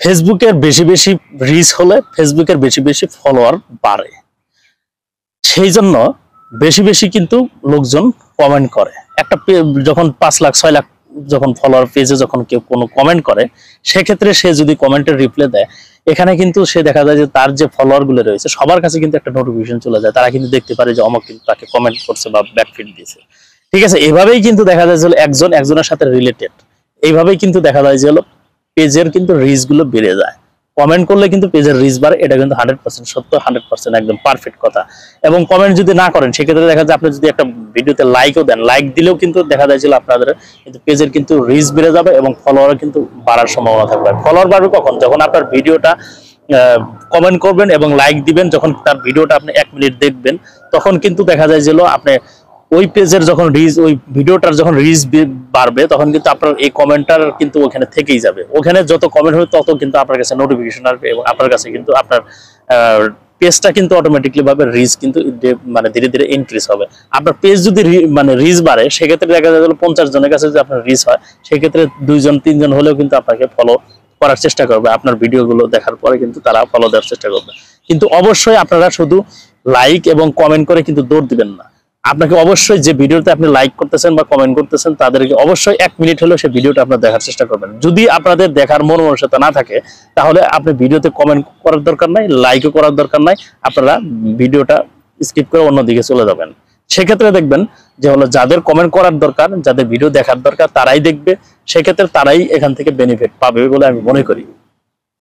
ফেসবুকের বেশি বেশি রিচ হলে ফেসবুকের বেশি বেশি ফলোয়ার বাড়ে, সেই জন্য বেশি বেশি কিন্তু লোকজন কমেন্ট করে। একটা যখন 5 লাখ 6 লাখ যখন ফলোয়ার পেজে যখন কেউ কোনো কমেন্ট করে, সেক্ষেত্রে সে যদি কমেন্টের রিপ্লাই দেয়, এখানে কিন্তু সে দেখা যায় যে তার যে ফলোয়ার গুলো রয়েছে সবার কাছে কিন্তু একটা নোটিফিকেশন চলে যায়, তারা কিন্তু দেখতে পারে যে অমুক কিন্তু তাকে কমেন্ট করছে বা ব্যাকফিড দিয়েছে। ঠিক আছে, এভাবেই কিন্তু দেখা যায় যে একজন একজনের সাথে রিলেটেড, এইভাবেই কিন্তু দেখা যায় যে পেজের কিন্তু রিচ গুলো বেড়ে যায়। কমেন্ট করলে কিন্তু পেজের রিচ বাড়ে, এটা কিন্তু 100% সত্য, 100% একদম পারফেক্ট কথা। এবং কমেন্ট যদি না করেন, সেক্ষেত্রে দেখা যায় আপনি যদি একটা ভিডিওতে লাইকও দেন, লাইক দিলেও কিন্তু দেখা যায় যে আপনাদের কিন্তু পেজের কিন্তু রিচ বেড়ে যাবে এবং ফলোয়ার কিন্তু বাড়ার সম্ভাবনা থাকবে। ফলোয়ার বাড়বে কখন? যখন আপনার ভিডিওটা কমেন্ট করবেন এবং লাইক দিবেন, যখন তার ভিডিওটা আপনি 1 মিনিট দেখবেন, তখন কিন্তু দেখা যায় যে আপনি ওই পেজের যখন রিচ, ওই ভিডিওটার যখন রিচ বাড়বে, তখন কিন্তু আপনার এই কমেন্টটার কিন্তু ওখানে থেকেই যাবে। ওখানে যত কমেন্ট হবে তত কিন্তু আপনার কাছে নোটিফিকেশন আসবে এবং আপনার কাছে কিন্তু আপনার পেজটা কিন্তু অটোমেটিকলি ভাবে রিচ কিন্তু মানে ধীরে ধীরে ইনক্রিজ হবে। আপনার পেজ যদি মানে রিচ বাড়ে, সেক্ষেত্রে দেখা যায় 50 জনের কাছে যদি আপনার রিচ হয়, সেক্ষেত্রে 2 জন 3 জন হলেও কিন্তু আপনাকে ফলো করার চেষ্টা করবে। আপনার ভিডিওগুলো দেখার পরে কিন্তু তারা ফলো দেওয়ার চেষ্টা করবে। কিন্তু অবশ্যই আপনারা শুধু লাইক এবং কমেন্ট করে কিন্তু দৌড় দিবেন না। আপনাকে অবশ্যই যে ভিডিওতে আপনি লাইক করতেছেন বা কমেন্ট করতেছেন, তাদেরকে অবশ্যই 1 মিনিট হলেও সেই ভিডিওটা আপনারা দেখার চেষ্টা করবেন। যদি আপনাদের দেখার মন মানসিকতা না থাকে, তাহলে আপনি ভিডিওতে কমেন্ট করার দরকার নাই, লাইকও করার দরকার নাই, আপনারা ভিডিওটা স্কিপ করে অন্যদিকে চলে যাবেন। সেক্ষেত্রে দেখবেন যে যাদের কমেন্ট করার দরকার, যাদের ভিডিও দেখার দরকার, তারাই দেখবে, সেক্ষেত্রে তারাই এখান থেকে বেনিফিট পাবে বলে আমি মনে করি।